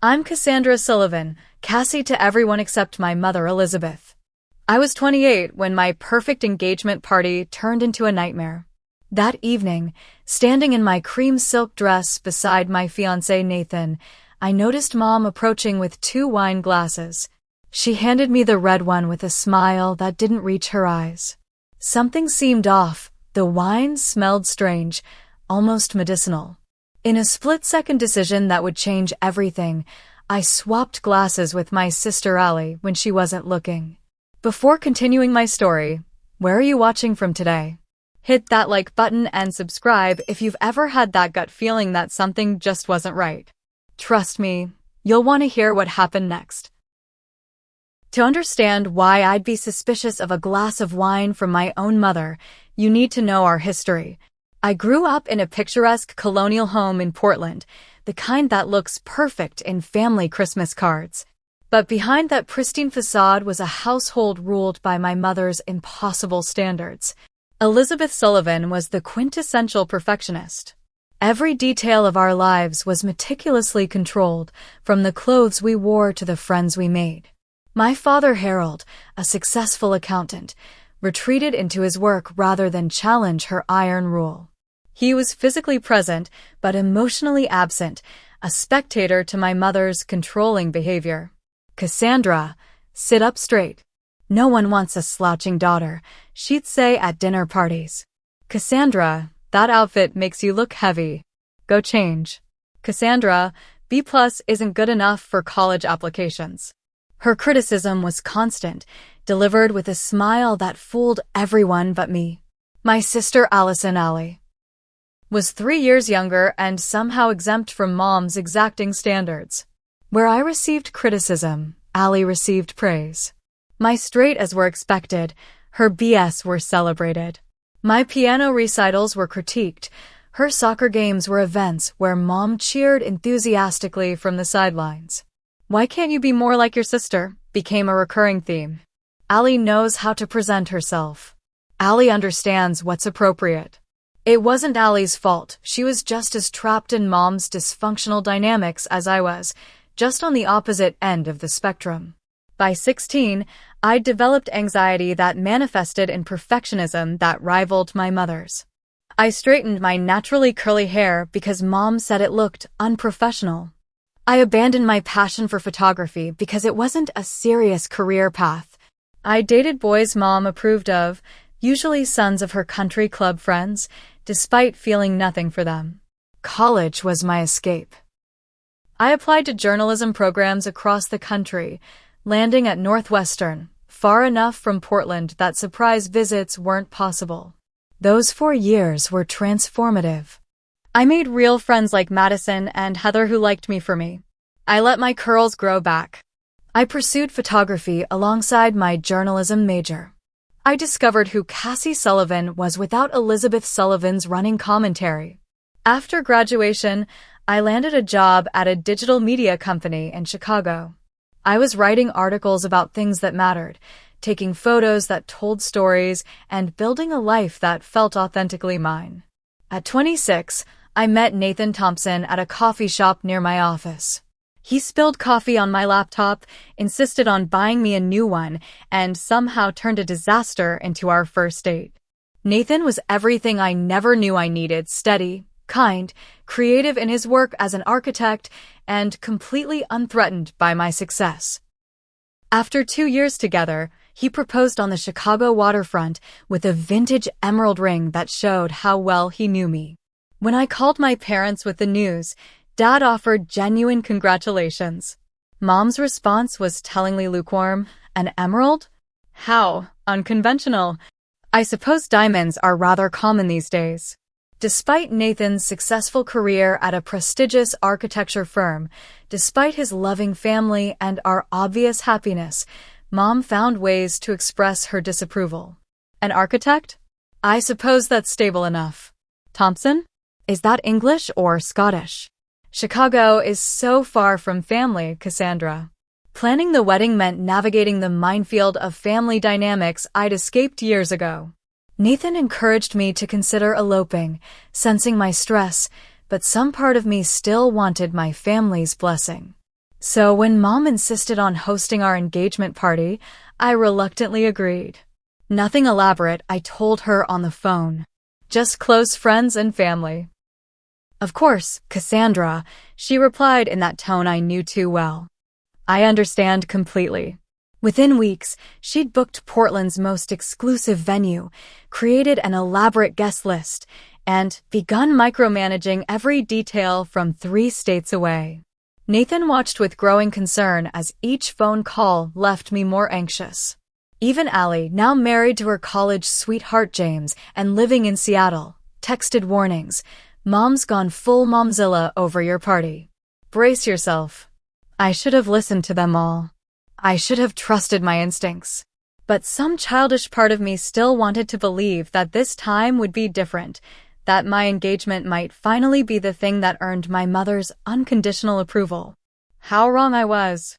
I'm Cassandra Sullivan, Cassie to everyone except my mother Elizabeth. I was 28 when my perfect engagement party turned into a nightmare. That evening, standing in my cream silk dress beside my fiancé Nathan, I noticed Mom approaching with 2 wine glasses. She handed me the red one with a smile that didn't reach her eyes. Something seemed off. The wine smelled strange, almost medicinal. In a split-second decision that would change everything, I swapped glasses with my sister Allie when she wasn't looking. Before continuing my story, where are you watching from today? Hit that like button and subscribe if you've ever had that gut feeling that something just wasn't right. Trust me, you'll want to hear what happened next. To understand why I'd be suspicious of a glass of wine from my own mother, you need to know our history. I grew up in a picturesque colonial home in Portland, the kind that looks perfect in family Christmas cards. But behind that pristine facade was a household ruled by my mother's impossible standards. Elizabeth Sullivan was the quintessential perfectionist. Every detail of our lives was meticulously controlled, from the clothes we wore to the friends we made. My father Harold, a successful accountant, retreated into his work rather than challenge her iron rule. He was physically present, but emotionally absent, a spectator to my mother's controlling behavior. Cassandra, sit up straight. No one wants a slouching daughter, she'd say at dinner parties. Cassandra, that outfit makes you look heavy. Go change. Cassandra, B+ isn't good enough for college applications. Her criticism was constant, delivered with a smile that fooled everyone but me. My sister Allie was 3 years younger and somehow exempt from Mom's exacting standards. Where I received criticism, Allie received praise. My straight A's were expected, her BS were celebrated. My piano recitals were critiqued, her soccer games were events where Mom cheered enthusiastically from the sidelines. Why can't you be more like your sister? Became a recurring theme. Allie knows how to present herself. Allie understands what's appropriate. It wasn't Allie's fault, she was just as trapped in Mom's dysfunctional dynamics as I was, just on the opposite end of the spectrum. By 16, I'd developed anxiety that manifested in perfectionism that rivaled my mother's. I straightened my naturally curly hair because Mom said it looked unprofessional. I abandoned my passion for photography because it wasn't a serious career path. I dated boys Mom approved of, usually sons of her country club friends, despite feeling nothing for them. College was my escape. I applied to journalism programs across the country, landing at Northwestern, far enough from Portland that surprise visits weren't possible. Those 4 years were transformative. I made real friends like Madison and Heather who liked me for me. I let my curls grow back. I pursued photography alongside my journalism major. I discovered who Cassie Sullivan was without Elizabeth Sullivan's running commentary. After graduation, I landed a job at a digital media company in Chicago. I was writing articles about things that mattered, taking photos that told stories, and building a life that felt authentically mine. At 26, I met Nathan Thompson at a coffee shop near my office. He spilled coffee on my laptop, insisted on buying me a new one, and somehow turned a disaster into our first date. Nathan was everything I never knew I needed: steady, kind, creative in his work as an architect, and completely unthreatened by my success. After 2 years together, he proposed on the Chicago waterfront with a vintage emerald ring that showed how well he knew me. When I called my parents with the news, Dad offered genuine congratulations. Mom's response was tellingly lukewarm. An emerald? How unconventional. I suppose diamonds are rather common these days. Despite Nathan's successful career at a prestigious architecture firm, despite his loving family and our obvious happiness, Mom found ways to express her disapproval. An architect? I suppose that's stable enough. Thompson? Is that English or Scottish? Chicago is so far from family, Cassandra. Planning the wedding meant navigating the minefield of family dynamics I'd escaped years ago. Nathan encouraged me to consider eloping, sensing my stress, but some part of me still wanted my family's blessing. So when Mom insisted on hosting our engagement party, I reluctantly agreed. Nothing elaborate, I told her on the phone. Just close friends and family. Of course, Cassandra, she replied in that tone I knew too well. I understand completely. Within weeks, she'd booked Portland's most exclusive venue, created an elaborate guest list, and begun micromanaging every detail from 3 states away. Nathan watched with growing concern as each phone call left me more anxious. Even Allie, now married to her college sweetheart James and living in Seattle, texted warnings. Mom's gone full momzilla over your party. Brace yourself. I should have listened to them all. I should have trusted my instincts. But some childish part of me still wanted to believe that this time would be different, that my engagement might finally be the thing that earned my mother's unconditional approval. How wrong I was.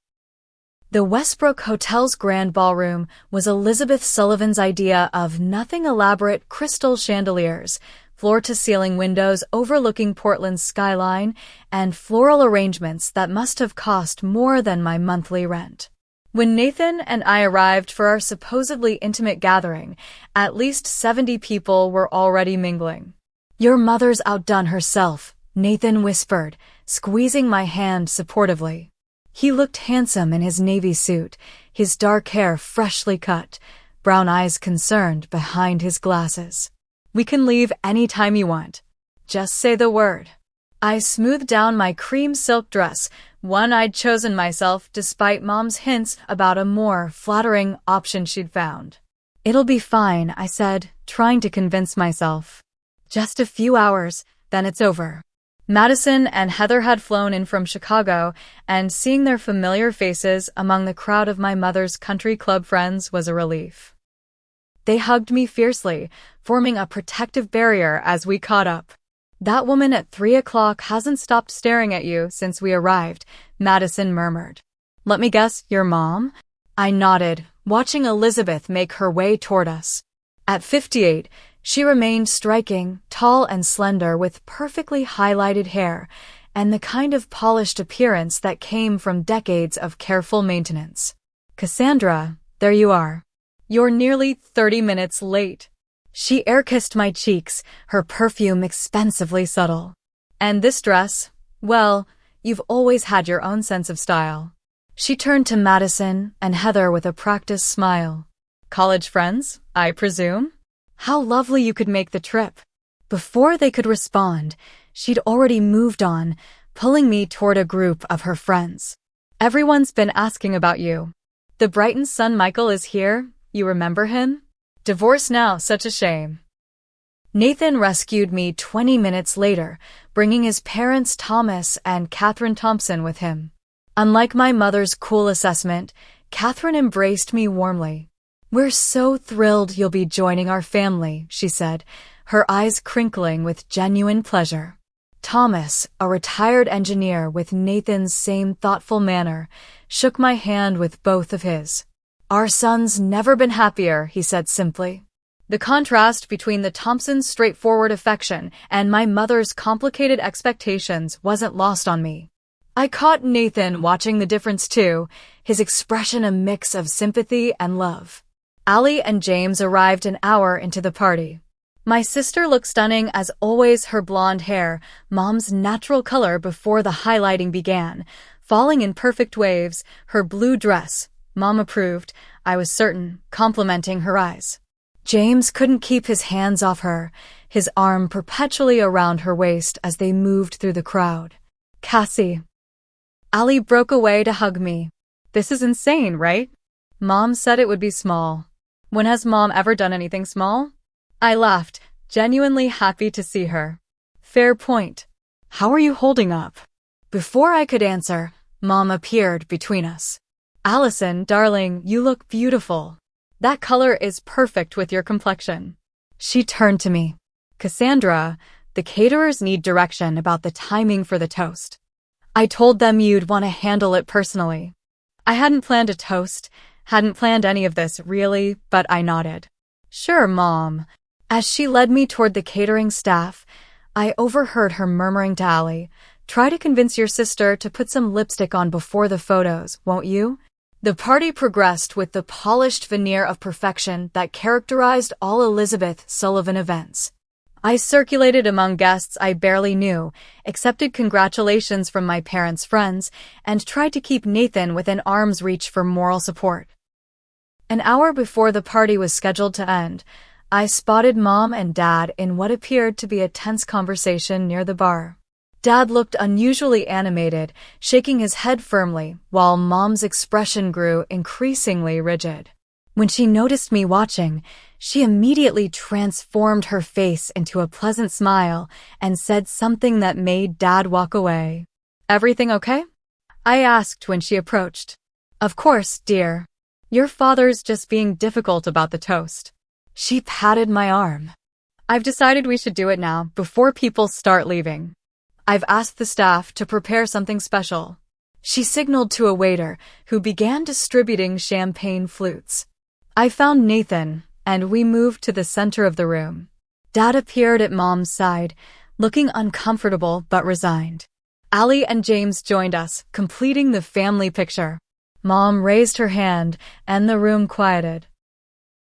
The Westbrook Hotel's grand ballroom was Elizabeth Sullivan's idea of nothing elaborate crystal chandeliers, floor-to-ceiling windows overlooking Portland's skyline, and floral arrangements that must have cost more than my monthly rent. When Nathan and I arrived for our supposedly intimate gathering, at least 70 people were already mingling. Your mother's outdone herself, Nathan whispered, squeezing my hand supportively. He looked handsome in his navy suit, his dark hair freshly cut, brown eyes concerned behind his glasses. We can leave any time you want. Just say the word. I smoothed down my cream silk dress, one I'd chosen myself despite Mom's hints about a more flattering option she'd found. It'll be fine, I said, trying to convince myself. Just a few hours, then it's over. Madison and Heather had flown in from Chicago, and seeing their familiar faces among the crowd of my mother's country club friends was a relief. They hugged me fiercely, forming a protective barrier as we caught up. That woman at 3 o'clock hasn't stopped staring at you since we arrived, Madison murmured. Let me guess, your mom? I nodded, watching Elizabeth make her way toward us. At 58, she remained striking, tall and slender with perfectly highlighted hair and the kind of polished appearance that came from decades of careful maintenance. Cassandra, there you are. You're nearly 30 minutes late. She air-kissed my cheeks, her perfume expensively subtle. And this dress, well, you've always had your own sense of style. She turned to Madison and Heather with a practiced smile. College friends, I presume? How lovely you could make the trip. Before they could respond, she'd already moved on, pulling me toward a group of her friends. Everyone's been asking about you. The Brighton's son Michael is here, you remember him? Divorced now, such a shame. Nathan rescued me 20 minutes later, bringing his parents Thomas and Catherine Thompson with him. Unlike my mother's cool assessment, Catherine embraced me warmly. We're so thrilled you'll be joining our family, she said, her eyes crinkling with genuine pleasure. Thomas, a retired engineer with Nathan's same thoughtful manner, shook my hand with both of his. Our son's never been happier, he said simply. The contrast between the Thompsons' straightforward affection and my mother's complicated expectations wasn't lost on me. I caught Nathan watching the difference too, his expression a mix of sympathy and love. Allie and James arrived an hour into the party. My sister looked stunning as always, her blonde hair, Mom's natural color before the highlighting began, falling in perfect waves, her blue dress, Mom approved, I was certain, complimenting her eyes. James couldn't keep his hands off her, his arm perpetually around her waist as they moved through the crowd. Cassie. Allie broke away to hug me. This is insane, right? Mom said it would be small. When has Mom ever done anything small? I laughed, genuinely happy to see her. Fair point. How are you holding up? Before I could answer, Mom appeared between us. Allison, darling, you look beautiful. That color is perfect with your complexion. She turned to me. Cassandra, the caterers need direction about the timing for the toast. I told them you'd want to handle it personally. I hadn't planned a toast, hadn't planned any of this, really, but I nodded. Sure, Mom. As she led me toward the catering staff, I overheard her murmuring to Allie, Try to convince your sister to put some lipstick on before the photos, won't you? The party progressed with the polished veneer of perfection that characterized all Elizabeth Sullivan events. I circulated among guests I barely knew, accepted congratulations from my parents' friends, and tried to keep Nathan within arm's reach for moral support. An hour before the party was scheduled to end, I spotted Mom and Dad in what appeared to be a tense conversation near the bar. Dad looked unusually animated, shaking his head firmly, while Mom's expression grew increasingly rigid. When she noticed me watching, she immediately transformed her face into a pleasant smile and said something that made Dad walk away. "Everything okay?" I asked when she approached. "Of course, dear. Your father's just being difficult about the toast." She patted my arm. "I've decided we should do it now, before people start leaving. I've asked the staff to prepare something special." She signaled to a waiter, who began distributing champagne flutes. I found Nathan, and we moved to the center of the room. Dad appeared at Mom's side, looking uncomfortable but resigned. Allie and James joined us, completing the family picture. Mom raised her hand, and the room quieted.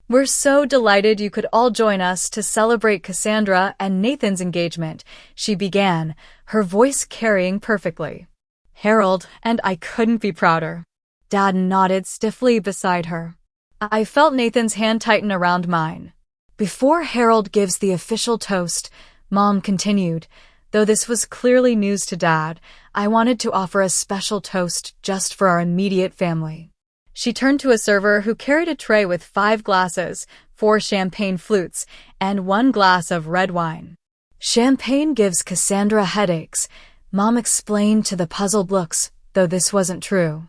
"We're so delighted you could all join us to celebrate Cassandra and Nathan's engagement," she began, her voice carrying perfectly. "Harold and I couldn't be prouder." Dad nodded stiffly beside her. I felt Nathan's hand tighten around mine. "Before Harold gives the official toast," Mom continued, though this was clearly news to Dad, "I wanted to offer a special toast just for our immediate family." She turned to a server who carried a tray with 5 glasses, 4 champagne flutes, and 1 glass of red wine. "Champagne gives Cassandra headaches," Mom explained to the puzzled looks, though this wasn't true.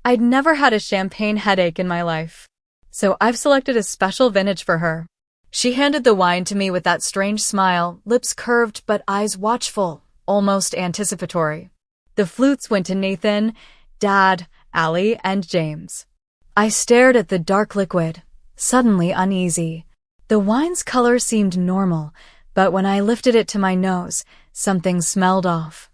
I'd never had a champagne headache in my life, so I've selected a special vintage for her. She handed the wine to me with that strange smile, lips curved but eyes watchful, almost anticipatory. The flutes went to Nathan, Dad, Allie, and James. I stared at the dark liquid, suddenly uneasy. The wine's color seemed normal, but when I lifted it to my nose, something smelled off.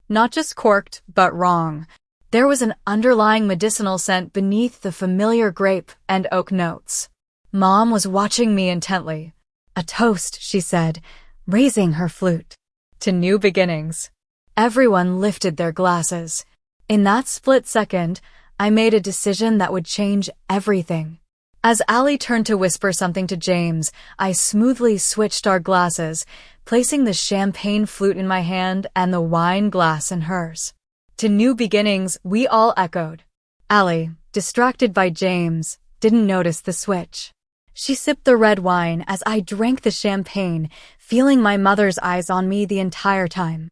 Not just corked, but wrong. There was an underlying medicinal scent beneath the familiar grape and oak notes. Mom was watching me intently. "A toast," she said, raising her flute. "To new beginnings." Everyone lifted their glasses. In that split second, I made a decision that would change everything. As Allie turned to whisper something to James, I smoothly switched our glasses, placing the champagne flute in my hand and the wine glass in hers. "To new beginnings," we all echoed. Allie, distracted by James, didn't notice the switch. She sipped the red wine as I drank the champagne, feeling my mother's eyes on me the entire time.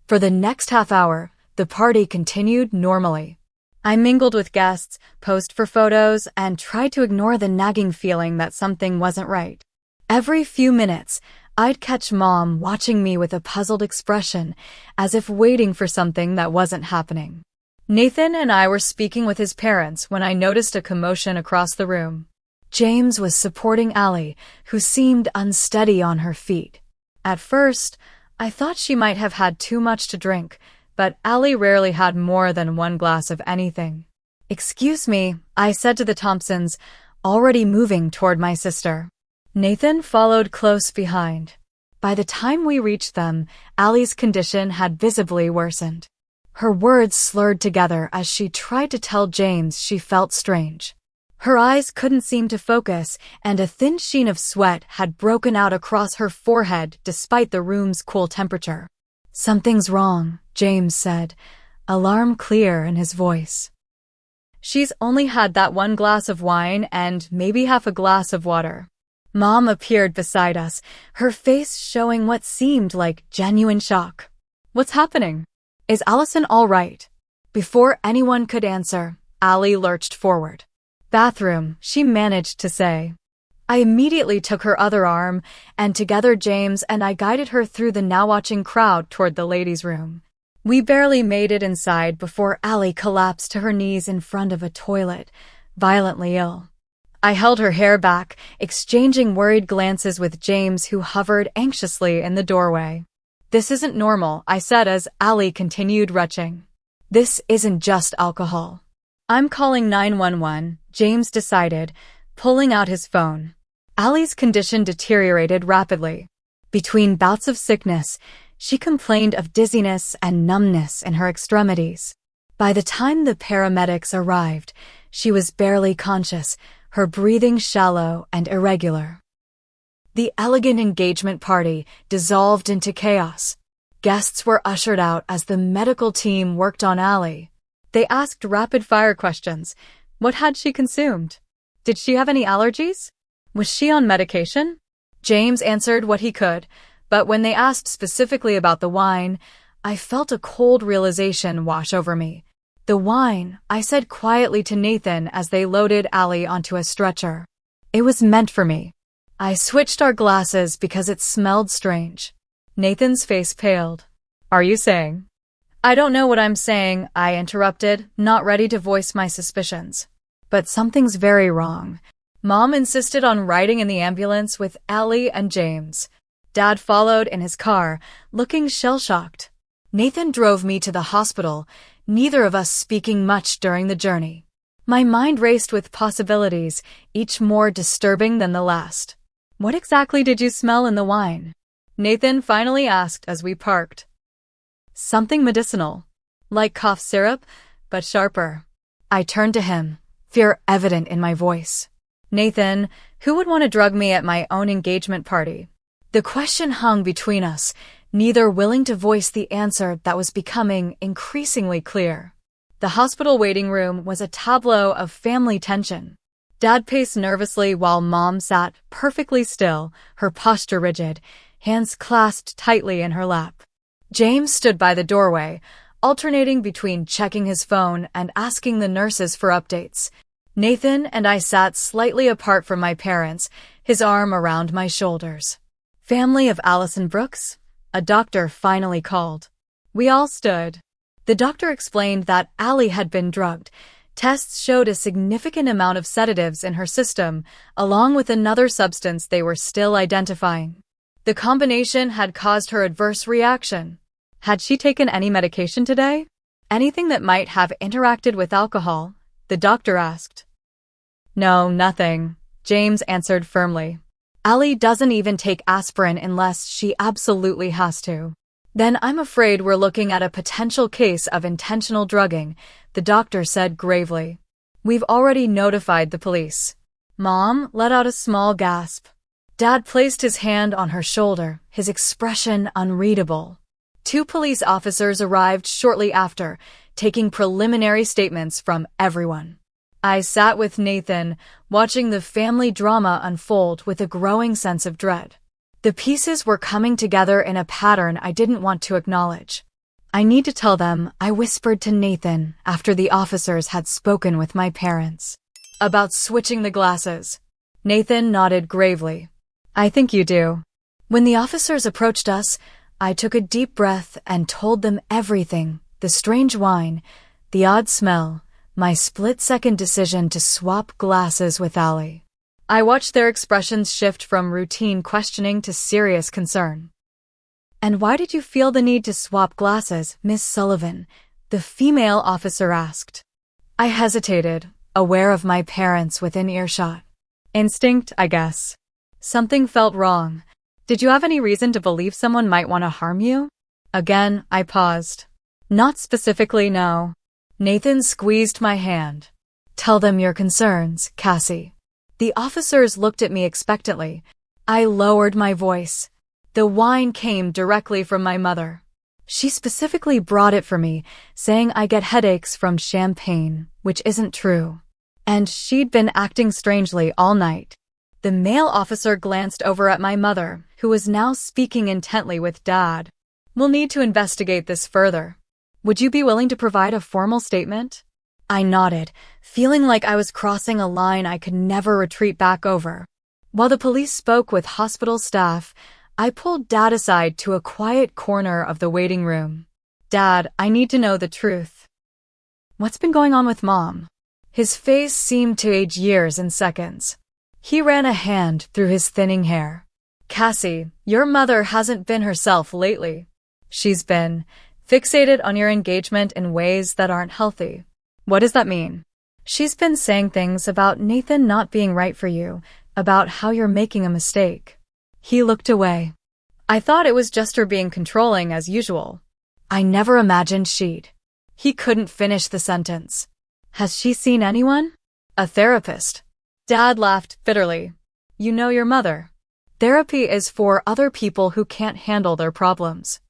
For the next half hour, the party continued normally. I mingled with guests, posed for photos, and tried to ignore the nagging feeling that something wasn't right. Every few minutes, I'd catch Mom watching me with a puzzled expression, as if waiting for something that wasn't happening. Nathan and I were speaking with his parents when I noticed a commotion across the room. James was supporting Allie, who seemed unsteady on her feet. At first, I thought she might have had too much to drink, but Allie rarely had more than 1 glass of anything. "Excuse me," I said to the Thompsons, already moving toward my sister. Nathan followed close behind. By the time we reached them, Allie's condition had visibly worsened. Her words slurred together as she tried to tell James she felt strange. Her eyes couldn't seem to focus, and a thin sheen of sweat had broken out across her forehead despite the room's cool temperature. "Something's wrong," James said, alarm clear in his voice. "She's only had that 1 glass of wine and maybe half a glass of water." Mom appeared beside us, her face showing what seemed like genuine shock. "What's happening? Is Allison all right?" Before anyone could answer, Allie lurched forward. "Bathroom," she managed to say. I immediately took her other arm, and together James and I guided her through the now-watching crowd toward the ladies' room. We barely made it inside before Allie collapsed to her knees in front of a toilet, violently ill. I held her hair back, exchanging worried glances with James, who hovered anxiously in the doorway. This isn't normal, I said as Ali continued retching. This isn't just alcohol. I'm calling 911, James decided, pulling out his phone. Ali's condition deteriorated rapidly. Between bouts of sickness, she complained of dizziness and numbness in her extremities. By the time the paramedics arrived, she was barely conscious, her breathing shallow and irregular. The elegant engagement party dissolved into chaos. Guests were ushered out as the medical team worked on Ali. They asked rapid-fire questions. What had she consumed? Did she have any allergies? Was she on medication? James answered what he could, but when they asked specifically about the wine, I felt a cold realization wash over me. The wine, I said quietly to Nathan as they loaded Ali onto a stretcher. It was meant for me. I switched our glasses because it smelled strange. Nathan's face paled. Are you saying? I don't know what I'm saying, I interrupted, not ready to voice my suspicions. But something's very wrong. Mom insisted on riding in the ambulance with Ali and James. Dad followed in his car, looking shell-shocked. Nathan drove me to the hospital, neither of us speaking much during the journey. My mind raced with possibilities, each more disturbing than the last. What exactly did you smell in the wine? Nathan finally asked as we parked. Something medicinal. Like cough syrup, but sharper. I turned to him, fear evident in my voice. Nathan, who would want to drug me at my own engagement party? The question hung between us, neither willing to voice the answer that was becoming increasingly clear. The hospital waiting room was a tableau of family tension. Dad paced nervously while Mom sat perfectly still, her posture rigid, hands clasped tightly in her lap. James stood by the doorway, alternating between checking his phone and asking the nurses for updates. Nathan and I sat slightly apart from my parents, his arm around my shoulders. Family of Allison Brooks? A doctor finally called. We all stood. The doctor explained that Ali had been drugged. Tests showed a significant amount of sedatives in her system, along with another substance they were still identifying. The combination had caused her adverse reaction. Had she taken any medication today? Anything that might have interacted with alcohol? The doctor asked. No, nothing, James answered firmly. Ali doesn't even take aspirin unless she absolutely has to. Then I'm afraid we're looking at a potential case of intentional drugging, the doctor said gravely. We've already notified the police. Mom let out a small gasp. Dad placed his hand on her shoulder, his expression unreadable. 2 police officers arrived shortly after, taking preliminary statements from everyone. I sat with Nathan, watching the family drama unfold with a growing sense of dread. The pieces were coming together in a pattern I didn't want to acknowledge. I need to tell them, I whispered to Nathan after the officers had spoken with my parents. About switching the glasses. Nathan nodded gravely. I think you do. When the officers approached us, I took a deep breath and told them everything, the strange wine, the odd smell, my split-second decision to swap glasses with Ali. I watched their expressions shift from routine questioning to serious concern. And why did you feel the need to swap glasses, Miss Sullivan? The female officer asked. I hesitated, aware of my parents within earshot. Instinct, I guess. Something felt wrong. Did you have any reason to believe someone might want to harm you? Again, I paused. Not specifically, no. Nathan squeezed my hand. Tell them your concerns, Cassie. The officers looked at me expectantly. I lowered my voice. The wine came directly from my mother. She specifically brought it for me, saying I get headaches from champagne, which isn't true. And she'd been acting strangely all night. The male officer glanced over at my mother, who was now speaking intently with Dad. We'll need to investigate this further. Would you be willing to provide a formal statement? I nodded, feeling like I was crossing a line I could never retreat back over. While the police spoke with hospital staff, I pulled Dad aside to a quiet corner of the waiting room. Dad, I need to know the truth. What's been going on with Mom? His face seemed to age years in seconds. He ran a hand through his thinning hair. Cassie, your mother hasn't been herself lately. She's been fixated on your engagement in ways that aren't healthy. What does that mean? She's been saying things about Nathan not being right for you, about how you're making a mistake. He looked away. I thought it was just her being controlling as usual. I never imagined she'd. He couldn't finish the sentence. Has she seen anyone? A therapist. Dad laughed bitterly. You know your mother. Therapy is for other people who can't handle their problems.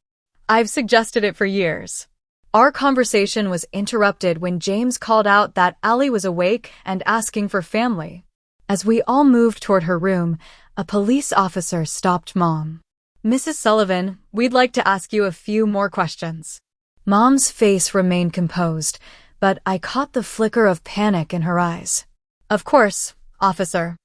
I've suggested it for years. Our conversation was interrupted when James called out that Allie was awake and asking for family. As we all moved toward her room, a police officer stopped Mom. Mrs. Sullivan, we'd like to ask you a few more questions. Mom's face remained composed, but I caught the flicker of panic in her eyes. Of course, officer.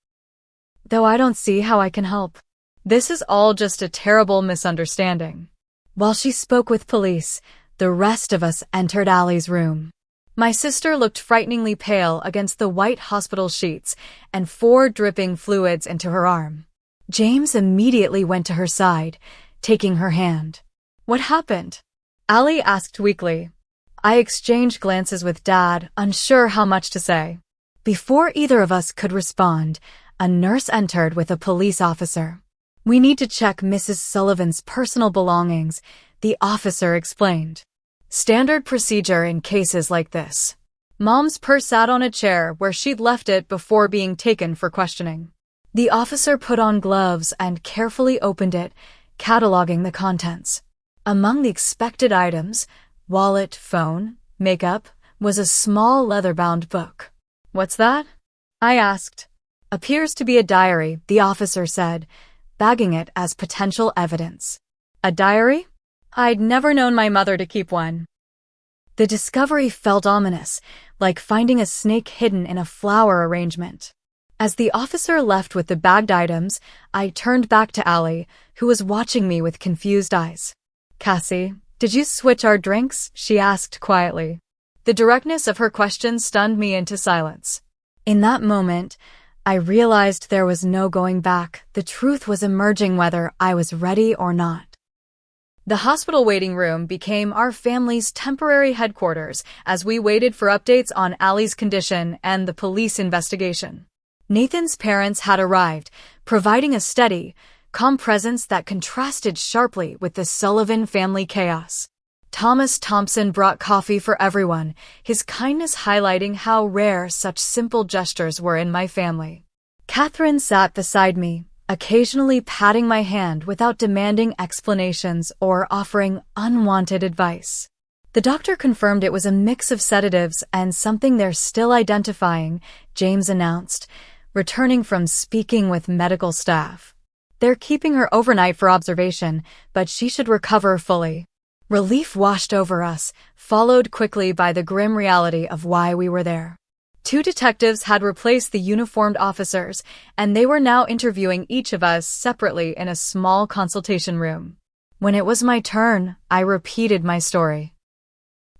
Though I don't see how I can help. This is all just a terrible misunderstanding. While she spoke with police, the rest of us entered Allie's room. My sister looked frighteningly pale against the white hospital sheets and 4 dripping fluids into her arm. James immediately went to her side, taking her hand. What happened? Allie asked weakly. I exchanged glances with Dad, unsure how much to say. Before either of us could respond, a nurse entered with a police officer. We need to check Mrs. Sullivan's personal belongings, the officer explained. Standard procedure in cases like this. Mom's purse sat on a chair where she'd left it before being taken for questioning. The officer put on gloves and carefully opened it, cataloging the contents. Among the expected items, wallet, phone, makeup, was a small leather-bound book. What's that? I asked. Appears to be a diary, the officer said, bagging it as potential evidence. A diary? I'd never known my mother to keep one. The discovery felt ominous, like finding a snake hidden in a flower arrangement. As the officer left with the bagged items, I turned back to Allie, who was watching me with confused eyes. Cassie, did you switch our drinks? She asked quietly. The directness of her question stunned me into silence. In that moment, I realized there was no going back. The truth was emerging whether I was ready or not. The hospital waiting room became our family's temporary headquarters as we waited for updates on Allie's condition and the police investigation. Nathan's parents had arrived, providing a steady, calm presence that contrasted sharply with the Sullivan family chaos. Thomas Thompson brought coffee for everyone, his kindness highlighting how rare such simple gestures were in my family. Catherine sat beside me, occasionally patting my hand without demanding explanations or offering unwanted advice. The doctor confirmed it was a mix of sedatives and something they're still identifying, James announced, returning from speaking with medical staff. They're keeping her overnight for observation, but she should recover fully. Relief washed over us, followed quickly by the grim reality of why we were there. 2 detectives had replaced the uniformed officers, and they were now interviewing each of us separately in a small consultation room. When it was my turn, I repeated my story.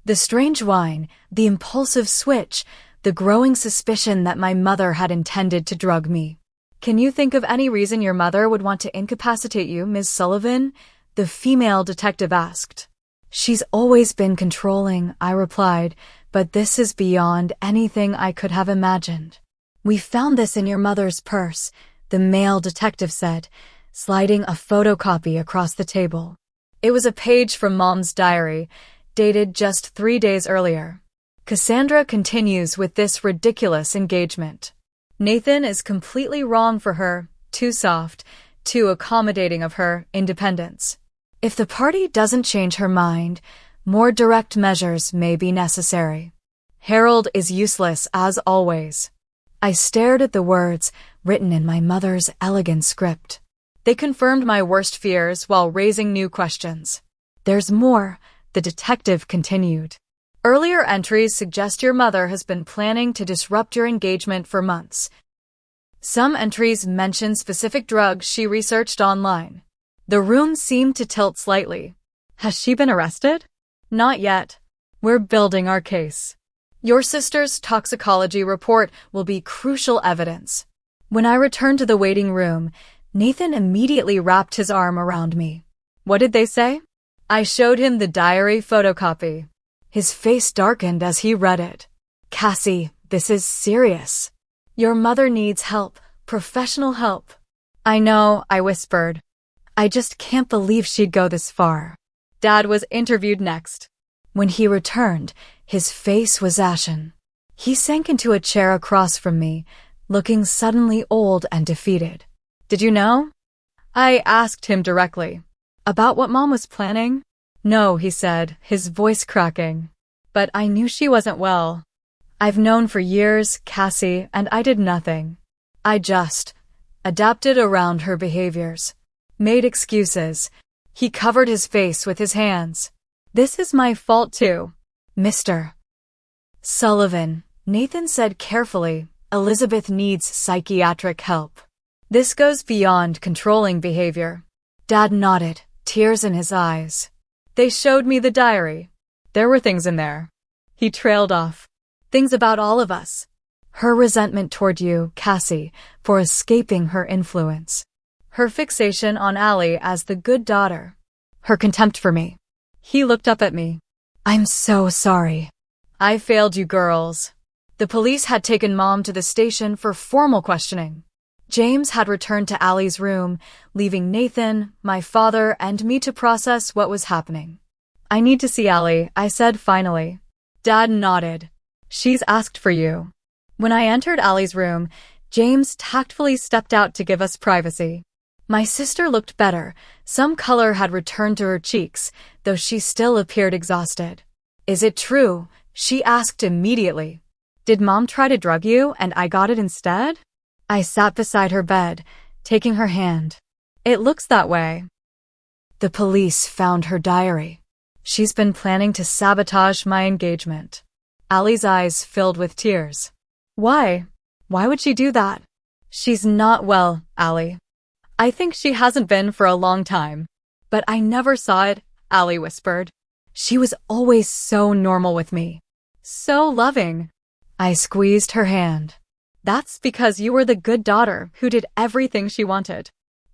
The strange whine, the impulsive switch, the growing suspicion that my mother had intended to drug me. Can you think of any reason your mother would want to incapacitate you, Ms. Sullivan? The female detective asked. She's always been controlling, I replied, but this is beyond anything I could have imagined. We found this in your mother's purse, the male detective said, sliding a photocopy across the table. It was a page from Mom's diary, dated just 3 days earlier. Cassandra continues with this ridiculous engagement. Nathan is completely wrong for her, too soft, too accommodating of her independence. If the party doesn't change her mind, more direct measures may be necessary. Harold is useless as always. I stared at the words written in my mother's elegant script. They confirmed my worst fears while raising new questions. There's more, the detective continued. Earlier entries suggest your mother has been planning to disrupt your engagement for months. Some entries mention specific drugs she researched online. The room seemed to tilt slightly. Has she been arrested? Not yet. We're building our case. Your sister's toxicology report will be crucial evidence. When I returned to the waiting room, Nathan immediately wrapped his arm around me. What did they say? I showed him the diary photocopy. His face darkened as he read it. Cassie, this is serious. Your mother needs help, professional help. I know, I whispered. I just can't believe she'd go this far. Dad was interviewed next. When he returned, his face was ashen. He sank into a chair across from me, looking suddenly old and defeated. Did you know? I asked him directly. About what Mom was planning? No, he said, his voice cracking. But I knew she wasn't well. I've known for years, Cassie, and I did nothing. I just adapted around her behaviors. Made excuses. He covered his face with his hands. This is my fault too. Mr. Sullivan, Nathan said carefully, Elizabeth needs psychiatric help. This goes beyond controlling behavior. Dad nodded, tears in his eyes. They showed me the diary. There were things in there. He trailed off. Things about all of us. Her resentment toward you, Cassie, for escaping her influence. Her fixation on Allie as the good daughter. Her contempt for me. He looked up at me. I'm so sorry. I failed you girls. The police had taken Mom to the station for formal questioning. James had returned to Allie's room, leaving Nathan, my father, and me to process what was happening. I need to see Allie, I said finally. Dad nodded. She's asked for you. When I entered Allie's room, James tactfully stepped out to give us privacy. My sister looked better. Some color had returned to her cheeks, though she still appeared exhausted. Is it true? She asked immediately. Did Mom try to drug you and I got it instead? I sat beside her bed, taking her hand. It looks that way. The police found her diary. She's been planning to sabotage my engagement. Allie's eyes filled with tears. Why? Why would she do that? She's not well, Allie. I think she hasn't been for a long time. But I never saw it, Allie whispered. She was always so normal with me. So loving. I squeezed her hand. That's because you were the good daughter who did everything she wanted.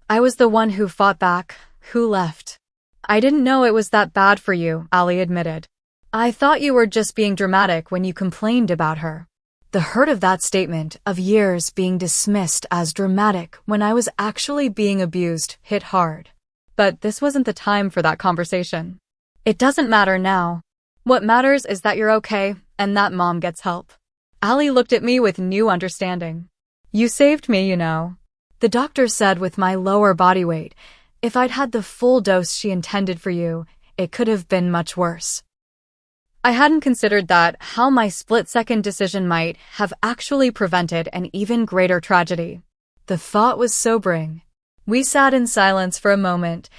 I was the one who fought back, who left. I didn't know it was that bad for you, Allie admitted. I thought you were just being dramatic when you complained about her. The hurt of that statement, of years being dismissed as dramatic when I was actually being abused, hit hard. But this wasn't the time for that conversation. It doesn't matter now. What matters is that you're okay and that Mom gets help. Allie looked at me with new understanding. You saved me, you know. The doctor said with my lower body weight, if I'd had the full dose she intended for you, it could have been much worse. I hadn't considered that how my split-second decision might have actually prevented an even greater tragedy. The thought was sobering. We sat in silence for a moment,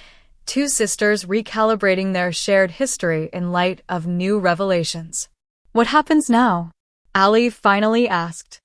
two sisters recalibrating their shared history in light of new revelations. What happens now? Allie finally asked.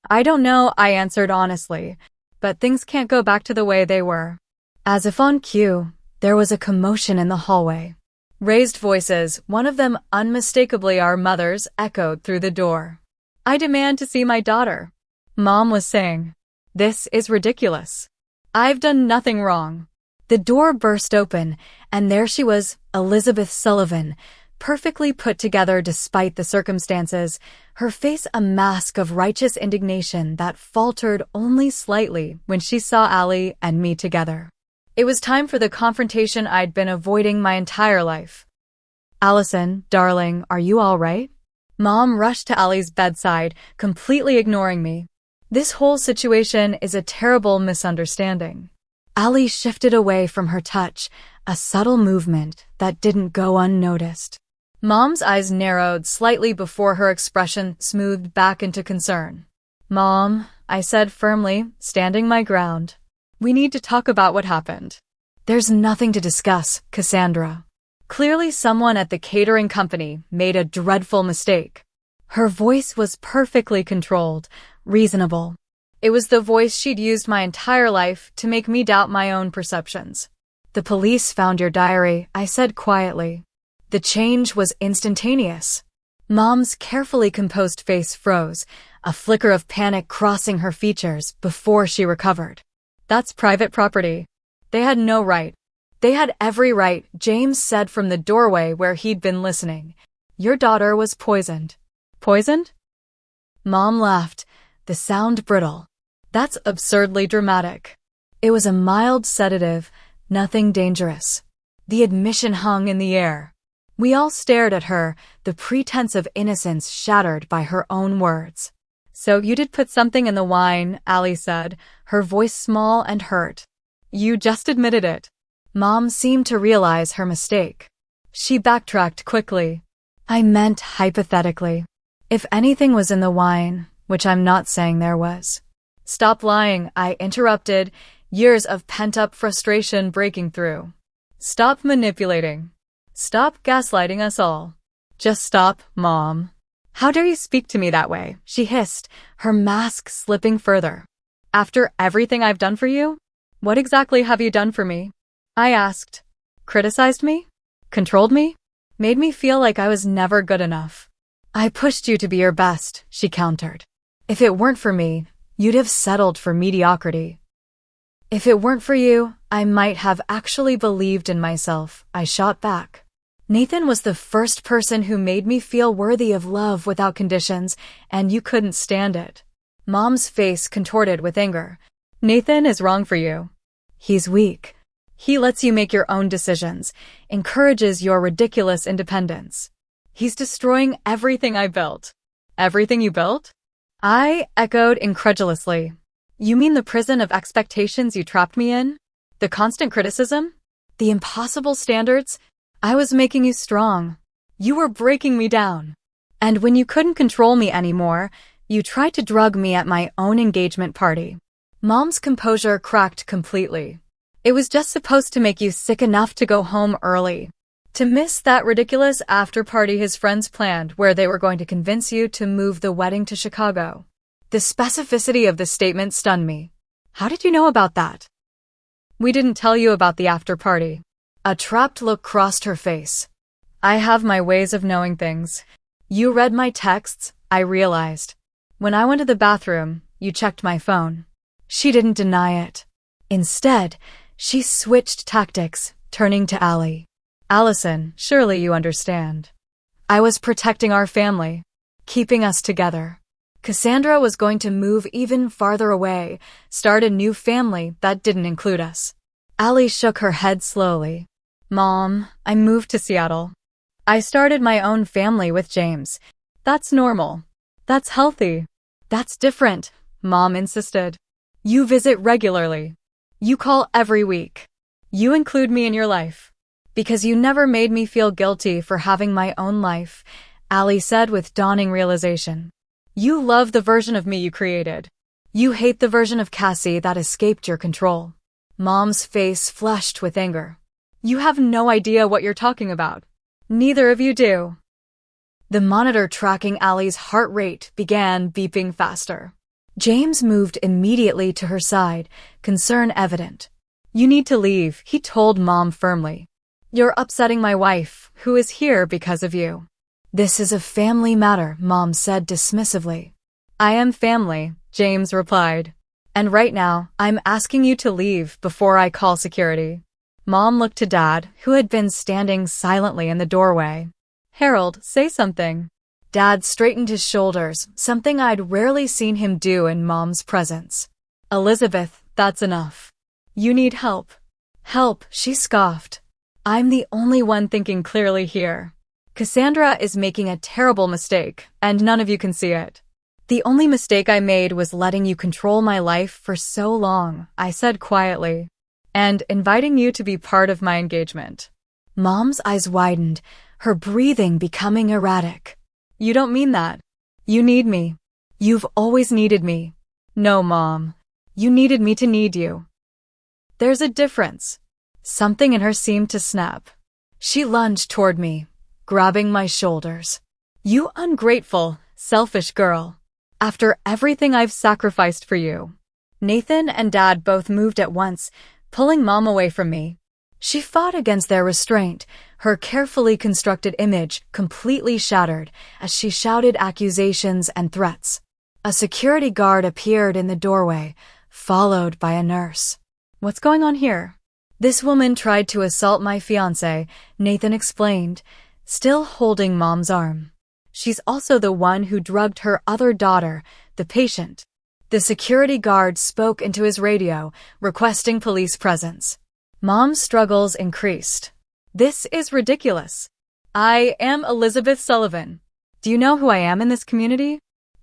I don't know, I answered honestly, but things can't go back to the way they were. As if on cue, there was a commotion in the hallway. Raised voices, one of them unmistakably our mother's, echoed through the door. I demand to see my daughter. Mom was saying. This is ridiculous. I've done nothing wrong. The door burst open, and there she was, Elizabeth Sullivan, perfectly put together despite the circumstances, her face a mask of righteous indignation that faltered only slightly when she saw Allie and me together. It was time for the confrontation I'd been avoiding my entire life. Allison, darling, are you all right? Mom rushed to Allie's bedside, completely ignoring me. This whole situation is a terrible misunderstanding. Allie shifted away from her touch, a subtle movement that didn't go unnoticed. Mom's eyes narrowed slightly before her expression smoothed back into concern. Mom, I said firmly, standing my ground. We need to talk about what happened. There's nothing to discuss, Cassandra. Clearly someone at the catering company made a dreadful mistake. Her voice was perfectly controlled, reasonable. It was the voice she'd used my entire life to make me doubt my own perceptions. The police found your diary, I said quietly. The change was instantaneous. Mom's carefully composed face froze, a flicker of panic crossing her features before she recovered. That's private property. They had no right. They had every right, James said from the doorway where he'd been listening. Your daughter was poisoned. Poisoned? Mom laughed, the sound brittle. That's absurdly dramatic. It was a mild sedative, nothing dangerous. The admission hung in the air. We all stared at her, the pretense of innocence shattered by her own words. So you did put something in the wine, Allie said, her voice small and hurt. You just admitted it. Mom seemed to realize her mistake. She backtracked quickly. I meant hypothetically. If anything was in the wine, which I'm not saying there was. Stop lying, I interrupted, years of pent-up frustration breaking through. Stop manipulating. Stop gaslighting us all. Just stop, Mom. How dare you speak to me that way, she hissed, her mask slipping further. After everything I've done for you? What exactly have you done for me? I asked. Criticized me? Controlled me? Made me feel like I was never good enough. I pushed you to be your best, she countered. If it weren't for me, you'd have settled for mediocrity. If it weren't for you, I might have actually believed in myself, I shot back. Nathan was the first person who made me feel worthy of love without conditions, and you couldn't stand it. Mom's face contorted with anger. Nathan is wrong for you. He's weak. He lets you make your own decisions, encourages your ridiculous independence. He's destroying everything I built. Everything you built? I echoed incredulously. You mean the prison of expectations you trapped me in? The constant criticism? The impossible standards? I was making you strong. You were breaking me down. And when you couldn't control me anymore, you tried to drug me at my own engagement party. Mom's composure cracked completely. It was just supposed to make you sick enough to go home early. To miss that ridiculous after-party his friends planned where they were going to convince you to move the wedding to Chicago. The specificity of the statement stunned me. How did you know about that? We didn't tell you about the after-party. A trapped look crossed her face. I have my ways of knowing things. You read my texts, I realized. When I went to the bathroom, you checked my phone. She didn't deny it. Instead, she switched tactics, turning to Allie. Allison, surely you understand. I was protecting our family, keeping us together. Cassandra was going to move even farther away, start a new family that didn't include us. Allie shook her head slowly. Mom, I moved to Seattle. I started my own family with James. That's normal. That's healthy. That's different, Mom insisted. You visit regularly. You call every week. You include me in your life. Because you never made me feel guilty for having my own life, Allie said with dawning realization. You love the version of me you created. You hate the version of Cassie that escaped your control. Mom's face flushed with anger. You have no idea what you're talking about. Neither of you do. The monitor tracking Allie's heart rate began beeping faster. James moved immediately to her side, concern evident. You need to leave, he told Mom firmly. You're upsetting my wife, who is here because of you. This is a family matter, Mom said dismissively. I am family, James replied. And right now, I'm asking you to leave before I call security. Mom looked to Dad, who had been standing silently in the doorway. Harold, say something. Dad straightened his shoulders, something I'd rarely seen him do in Mom's presence. Elizabeth, that's enough. You need help. Help, she scoffed. I'm the only one thinking clearly here. Cassandra is making a terrible mistake, and none of you can see it. The only mistake I made was letting you control my life for so long, I said quietly, and inviting you to be part of my engagement. Mom's eyes widened, her breathing becoming erratic. You don't mean that. You need me. You've always needed me. No, Mom. You needed me to need you. There's a difference. Something in her seemed to snap. She lunged toward me, grabbing my shoulders. You ungrateful, selfish girl. After everything I've sacrificed for you. Nathan and Dad both moved at once, pulling Mom away from me. She fought against their restraint, her carefully constructed image completely shattered as she shouted accusations and threats. A security guard appeared in the doorway, followed by a nurse. What's going on here? This woman tried to assault my fiancé, Nathan explained, still holding Mom's arm. She's also the one who drugged her other daughter, the patient. The security guard spoke into his radio, requesting police presence. Mom's struggles increased. This is ridiculous. I am Elizabeth Sullivan. Do you know who I am in this community?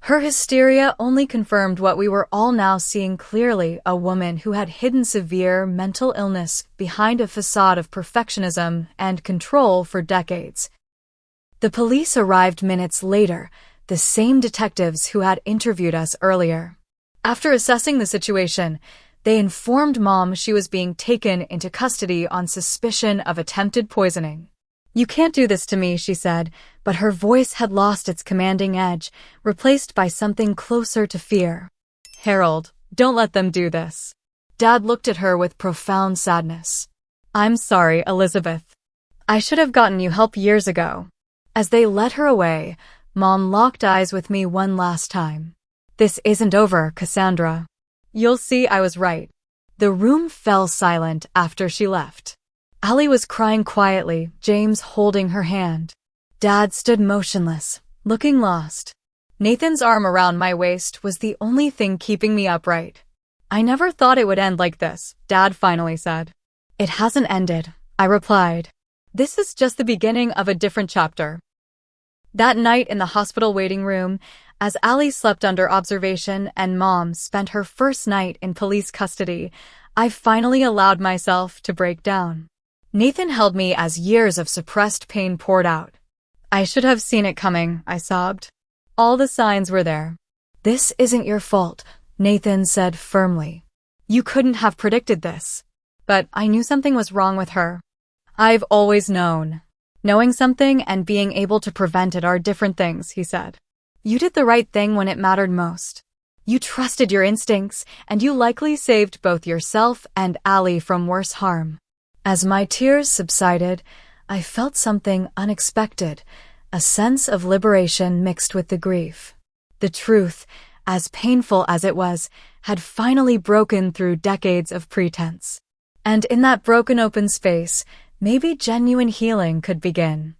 Her hysteria only confirmed what we were all now seeing clearly, a woman who had hidden severe mental illness behind a facade of perfectionism and control for decades. The police arrived minutes later, the same detectives who had interviewed us earlier. After assessing the situation, they informed Mom she was being taken into custody on suspicion of attempted poisoning. "You can't do this to me," she said, but her voice had lost its commanding edge, replaced by something closer to fear. "Harold, don't let them do this." Dad looked at her with profound sadness. "I'm sorry, Elizabeth. I should have gotten you help years ago." As they led her away, Mom locked eyes with me one last time. "This isn't over, Cassandra. You'll see I was right." The room fell silent after she left. Allie was crying quietly, James holding her hand. Dad stood motionless, looking lost. Nathan's arm around my waist was the only thing keeping me upright. "I never thought it would end like this," Dad finally said. "It hasn't ended," I replied. "This is just the beginning of a different chapter." That night in the hospital waiting room, as Allie slept under observation and Mom spent her first night in police custody, I finally allowed myself to break down. Nathan held me as years of suppressed pain poured out. "I should have seen it coming," I sobbed. "All the signs were there." "This isn't your fault," Nathan said firmly. "You couldn't have predicted this." "But I knew something was wrong with her." "I've always known." "Knowing something and being able to prevent it are different things," he said. "You did the right thing when it mattered most. You trusted your instincts, and you likely saved both yourself and Allie from worse harm." As my tears subsided, I felt something unexpected, a sense of liberation mixed with the grief. The truth, as painful as it was, had finally broken through decades of pretense. And in that broken open space, maybe genuine healing could begin.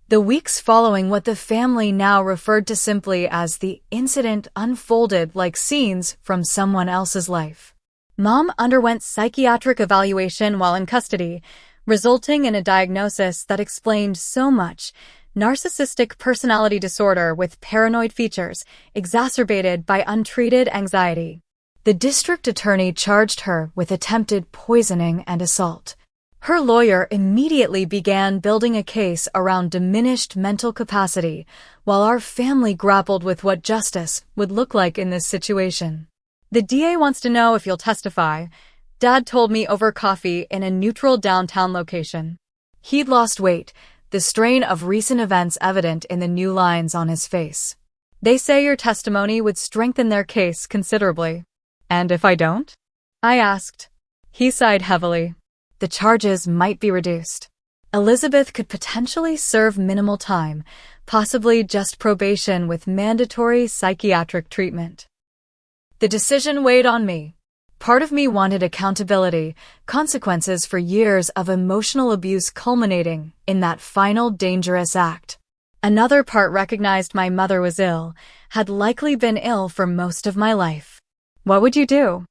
The weeks following what the family now referred to simply as the incident unfolded like scenes from someone else's life. Mom underwent psychiatric evaluation while in custody, resulting in a diagnosis that explained so much: narcissistic personality disorder with paranoid features, exacerbated by untreated anxiety. The district attorney charged her with attempted poisoning and assault. Her lawyer immediately began building a case around diminished mental capacity, while our family grappled with what justice would look like in this situation. "The DA wants to know if you'll testify," Dad told me over coffee in a neutral downtown location. He'd lost weight, the strain of recent events evident in the new lines on his face. "They say your testimony would strengthen their case considerably." "And if I don't?" I asked. He sighed heavily. "The charges might be reduced. Elizabeth could potentially serve minimal time, possibly just probation with mandatory psychiatric treatment." The decision weighed on me. Part of me wanted accountability, consequences for years of emotional abuse culminating in that final dangerous act. Another part recognized my mother was ill, had likely been ill for most of my life. "What would you do?"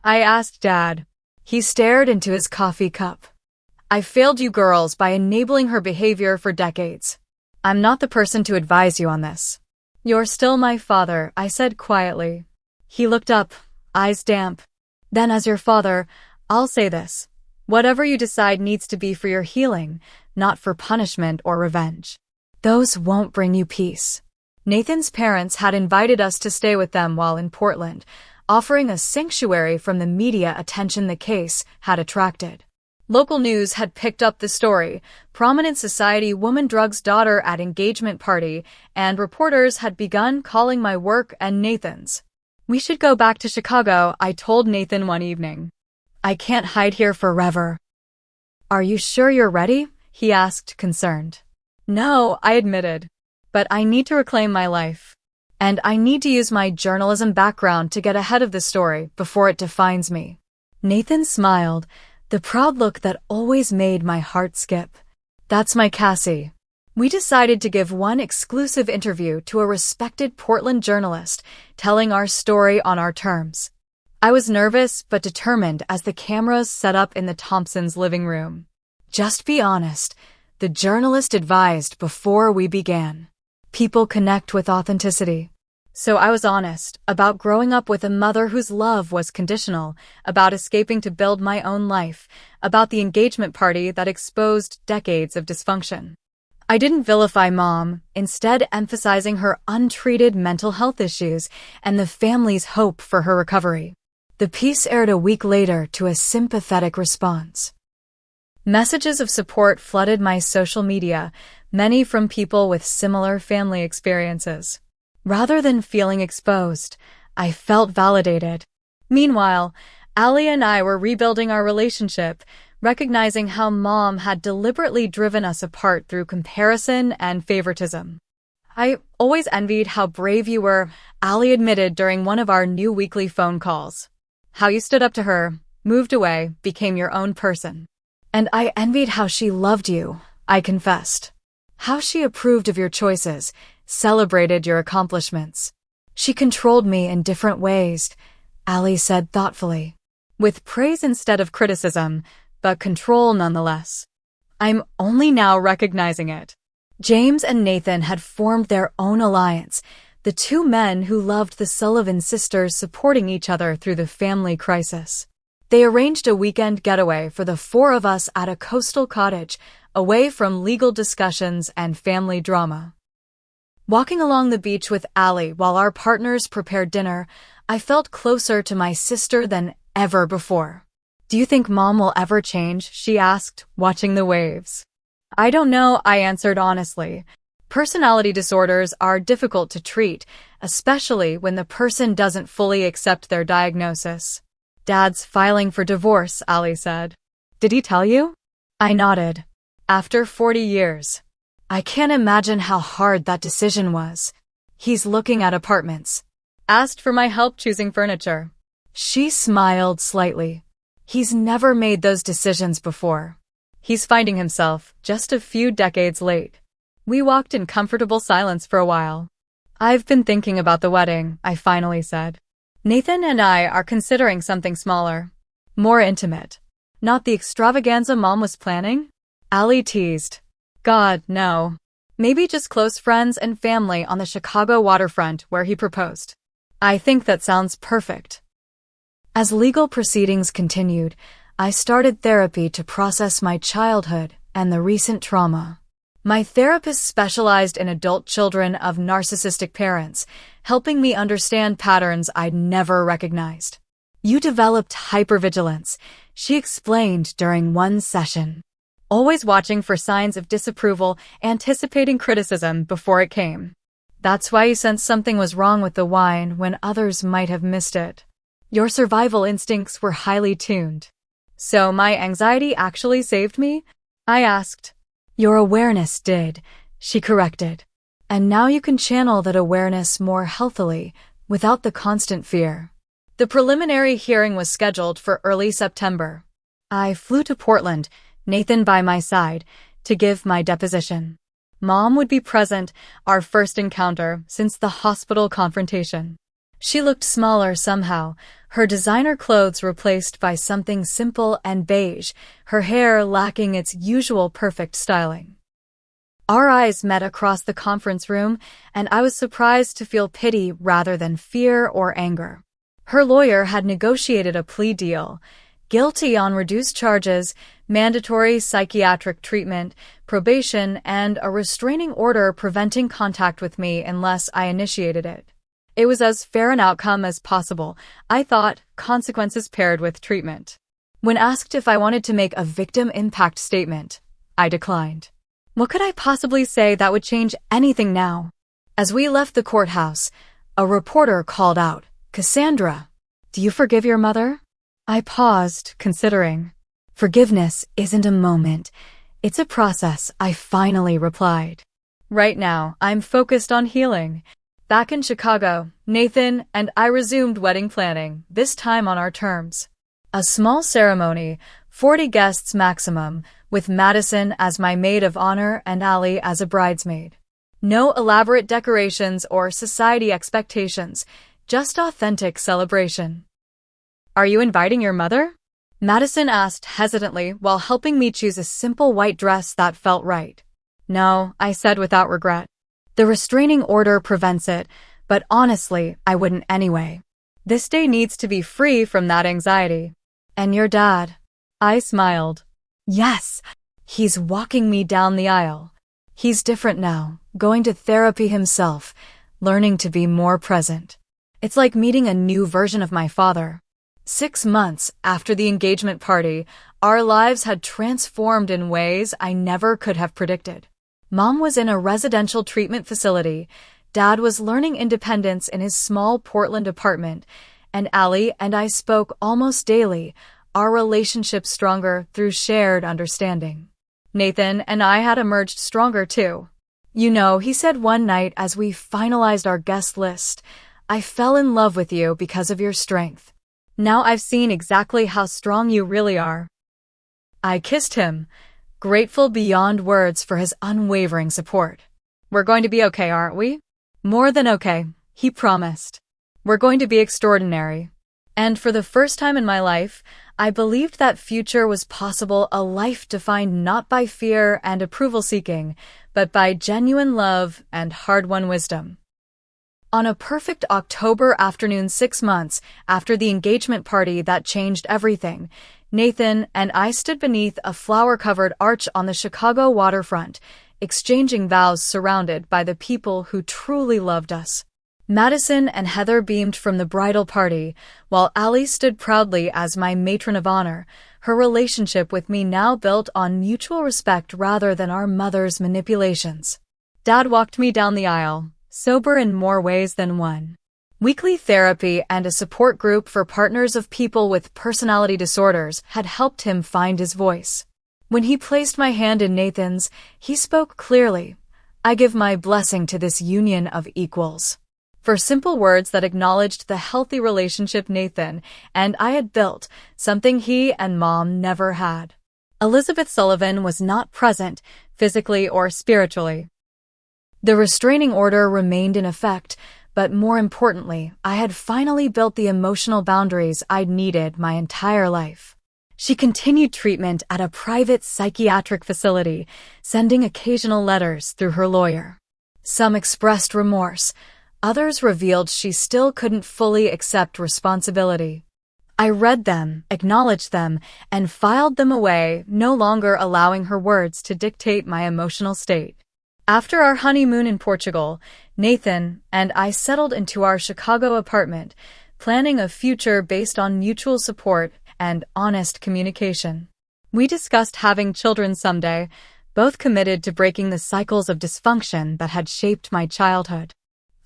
I asked Dad. He stared into his coffee cup. "I failed you girls by enabling her behavior for decades. I'm not the person to advise you on this." "You're still my father," I said quietly. He looked up, eyes damp. "Then as your father, I'll say this. Whatever you decide needs to be for your healing, not for punishment or revenge. Those won't bring you peace." Nathan's parents had invited us to stay with them while in Portland, offering a sanctuary from the media attention the case had attracted. Local news had picked up the story, prominent society woman drugs daughter at engagement party, and reporters had begun calling my work and Nathan's. "We should go back to Chicago," I told Nathan one evening. "I can't hide here forever." "Are you sure you're ready?" he asked, concerned. "No," I admitted. "But I need to reclaim my life. And I need to use my journalism background to get ahead of the story before it defines me." Nathan smiled, the proud look that always made my heart skip. "That's my Cassie." We decided to give one exclusive interview to a respected Portland journalist, telling our story on our terms. I was nervous but determined as the cameras set up in the Thompsons' living room. "Just be honest," the journalist advised before we began. "People connect with authenticity." So I was honest about growing up with a mother whose love was conditional, about escaping to build my own life, about the engagement party that exposed decades of dysfunction. I didn't vilify Mom, instead emphasizing her untreated mental health issues and the family's hope for her recovery. The piece aired a week later to a sympathetic response. Messages of support flooded my social media, many from people with similar family experiences. Rather than feeling exposed, I felt validated. Meanwhile, Ali and I were rebuilding our relationship, recognizing how Mom had deliberately driven us apart through comparison and favoritism. "I always envied how brave you were," Ali admitted during one of our new weekly phone calls. "How you stood up to her, moved away, became your own person." "And I envied how she loved you," I confessed. "How she approved of your choices, celebrated your accomplishments." "She controlled me in different ways," Ali said thoughtfully. "With praise instead of criticism, but control nonetheless. I'm only now recognizing it." James and Nathan had formed their own alliance, the two men who loved the Sullivan sisters supporting each other through the family crisis. They arranged a weekend getaway for the four of us at a coastal cottage, away from legal discussions and family drama. Walking along the beach with Ali while our partners prepared dinner, I felt closer to my sister than ever before. "Do you think Mom will ever change?" she asked, watching the waves. "I don't know," I answered honestly. Personality disorders are difficult to treat, especially when the person doesn't fully accept their diagnosis. "Dad's filing for divorce," Ali said. "Did he tell you?" I nodded. "After 40 years. I can't imagine how hard that decision was. He's looking at apartments. Asked for my help choosing furniture." She smiled slightly. "He's never made those decisions before. He's finding himself, just a few decades late." We walked in comfortable silence for a while. "I've been thinking about the wedding," I finally said. "Nathan and I are considering something smaller. More intimate. Not the extravaganza Mom was planning?" Ali teased. "God, no. Maybe just close friends and family on the Chicago waterfront where he proposed." "I think that sounds perfect." As legal proceedings continued, I started therapy to process my childhood and the recent trauma. My therapist specialized in adult children of narcissistic parents, helping me understand patterns I'd never recognized. "You developed hypervigilance," she explained during one session. "Always watching for signs of disapproval, anticipating criticism before it came. That's why you sensed something was wrong with the wine when others might have missed it. Your survival instincts were highly tuned." "So my anxiety actually saved me?" I asked. "Your awareness did," she corrected. "And now you can channel that awareness more healthily, without the constant fear." The preliminary hearing was scheduled for early September. I flew to Portland, Nathan by my side, to give my deposition. Mom would be present, our first encounter since the hospital confrontation. She looked smaller somehow, her designer clothes replaced by something simple and beige, her hair lacking its usual perfect styling. Our eyes met across the conference room, and I was surprised to feel pity rather than fear or anger. Her lawyer had negotiated a plea deal: guilty on reduced charges, mandatory psychiatric treatment, probation, and a restraining order preventing contact with me unless I initiated it. It was as fair an outcome as possible, I thought, consequences paired with treatment. When asked if I wanted to make a victim impact statement, I declined. What could I possibly say that would change anything now? As we left the courthouse, a reporter called out, "Cassandra, do you forgive your mother?" I paused, considering. "Forgiveness isn't a moment. It's a process," I finally replied. "Right now, I'm focused on healing." Back in Chicago, Nathan and I resumed wedding planning, this time on our terms. A small ceremony, 40 guests maximum, with Madison as my maid of honor and Allie as a bridesmaid. No elaborate decorations or society expectations, just authentic celebration. Are you inviting your mother? Madison asked hesitantly while helping me choose a simple white dress that felt right. No, I said without regret. The restraining order prevents it, but honestly, I wouldn't anyway. This day needs to be free from that anxiety. And your dad? I smiled. Yes, he's walking me down the aisle. He's different now, going to therapy himself, learning to be more present. It's like meeting a new version of my father. 6 months after the engagement party, our lives had transformed in ways I never could have predicted. Mom was in a residential treatment facility, Dad was learning independence in his small Portland apartment, and Allie and I spoke almost daily, our relationship stronger through shared understanding. Nathan and I had emerged stronger too. You know, he said one night as we finalized our guest list, I fell in love with you because of your strength. Now I've seen exactly how strong you really are. I kissed him, grateful beyond words for his unwavering support. We're going to be okay, aren't we? More than okay, he promised. We're going to be extraordinary. And for the first time in my life, I believed that future was possible, a life defined not by fear and approval seeking, but by genuine love and hard-won wisdom. On a perfect October afternoon 6 months after the engagement party that changed everything, Nathan and I stood beneath a flower-covered arch on the Chicago waterfront, exchanging vows surrounded by the people who truly loved us. Madison and Heather beamed from the bridal party, while Allie stood proudly as my matron of honor, her relationship with me now built on mutual respect rather than our mother's manipulations. Dad walked me down the aisle, sober in more ways than one. Weekly therapy and a support group for partners of people with personality disorders had helped him find his voice. When he placed my hand in Nathan's, he spoke clearly, I give my blessing to this union of equals. For simple words that acknowledged the healthy relationship Nathan and I had built, something he and Mom never had. Elizabeth Sullivan was not present, physically or spiritually. The restraining order remained in effect, but more importantly, I had finally built the emotional boundaries I'd needed my entire life. She continued treatment at a private psychiatric facility, sending occasional letters through her lawyer. Some expressed remorse, others revealed she still couldn't fully accept responsibility. I read them, acknowledged them, and filed them away, no longer allowing her words to dictate my emotional state. After our honeymoon in Portugal, Nathan and I settled into our Chicago apartment, planning a future based on mutual support and honest communication. We discussed having children someday, both committed to breaking the cycles of dysfunction that had shaped my childhood.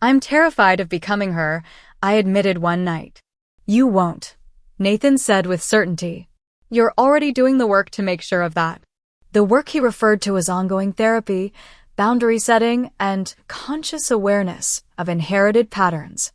I'm terrified of becoming her, I admitted one night. You won't, Nathan said with certainty. You're already doing the work to make sure of that. The work he referred to as ongoing therapy, boundary setting, and conscious awareness of inherited patterns.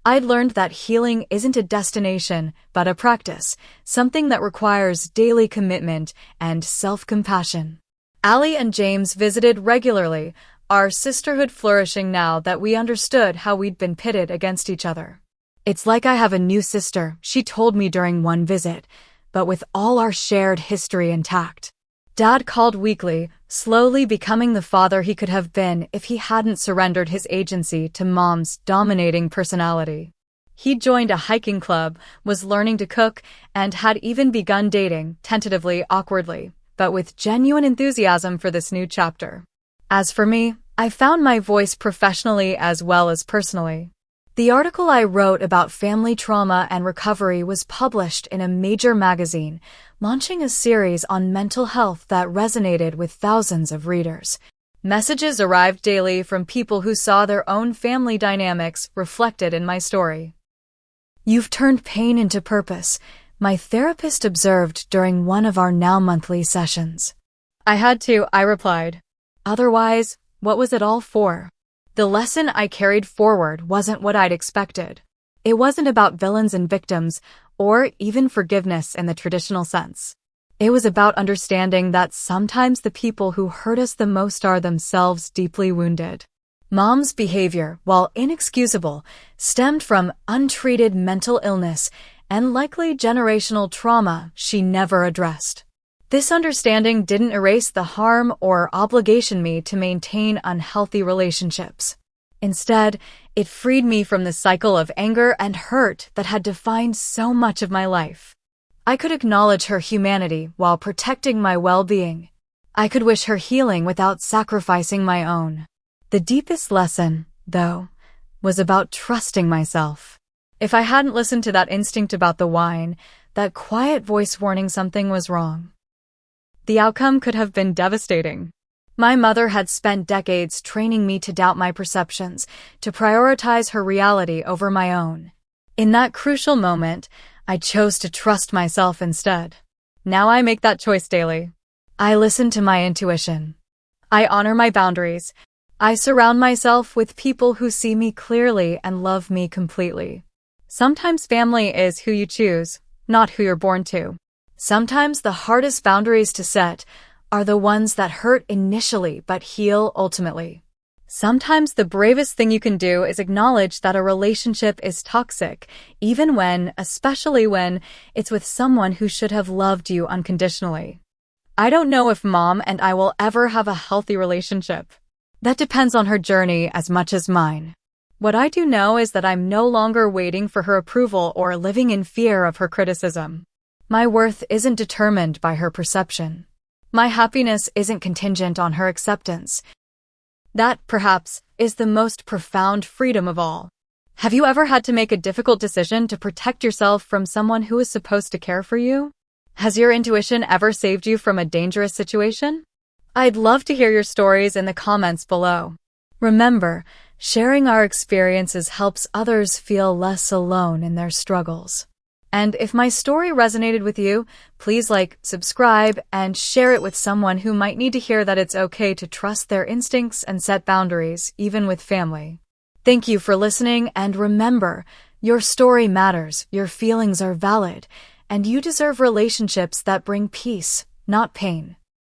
I'd learned that healing isn't a destination, but a practice, something that requires daily commitment and self-compassion. Allie and James visited regularly, our sisterhood flourishing now that we understood how we'd been pitted against each other. It's like I have a new sister, she told me during one visit, but with all our shared history intact. Dad called weekly, slowly becoming the father he could have been if he hadn't surrendered his agency to Mom's dominating personality. He'd joined a hiking club, was learning to cook, and had even begun dating, tentatively, awkwardly, but with genuine enthusiasm for this new chapter. As for me, I found my voice professionally as well as personally. The article I wrote about family trauma and recovery was published in a major magazine, launching a series on mental health that resonated with thousands of readers. Messages arrived daily from people who saw their own family dynamics reflected in my story. You've turned pain into purpose, my therapist observed during one of our now monthly sessions. I had to, I replied. Otherwise, what was it all for? The lesson I carried forward wasn't what I'd expected. It wasn't about villains and victims, or even forgiveness in the traditional sense. It was about understanding that sometimes the people who hurt us the most are themselves deeply wounded. Mom's behavior, while inexcusable, stemmed from untreated mental illness and likely generational trauma she never addressed. This understanding didn't erase the harm or obligation me to maintain unhealthy relationships. Instead, it freed me from the cycle of anger and hurt that had defined so much of my life. I could acknowledge her humanity while protecting my well-being. I could wish her healing without sacrificing my own. The deepest lesson, though, was about trusting myself. If I hadn't listened to that instinct about the wine, that quiet voice warning something was wrong, the outcome could have been devastating. My mother had spent decades training me to doubt my perceptions, to prioritize her reality over my own. In that crucial moment, I chose to trust myself instead. Now I make that choice daily. I listen to my intuition. I honor my boundaries. I surround myself with people who see me clearly and love me completely. Sometimes family is who you choose, not who you're born to. Sometimes the hardest boundaries to set are the ones that hurt initially but heal ultimately. Sometimes the bravest thing you can do is acknowledge that a relationship is toxic, especially when it's with someone who should have loved you unconditionally. I don't know if Mom and I will ever have a healthy relationship. That depends on her journey as much as mine. What I do know is that I'm no longer waiting for her approval or living in fear of her criticism. My worth isn't determined by her perception. My happiness isn't contingent on her acceptance. That, perhaps, is the most profound freedom of all. Have you ever had to make a difficult decision to protect yourself from someone who is supposed to care for you? Has your intuition ever saved you from a dangerous situation? I'd love to hear your stories in the comments below. Remember, sharing our experiences helps others feel less alone in their struggles. And if my story resonated with you, please like, subscribe, and share it with someone who might need to hear that it's okay to trust their instincts and set boundaries, even with family. Thank you for listening, and remember, your story matters, your feelings are valid, and you deserve relationships that bring peace, not pain.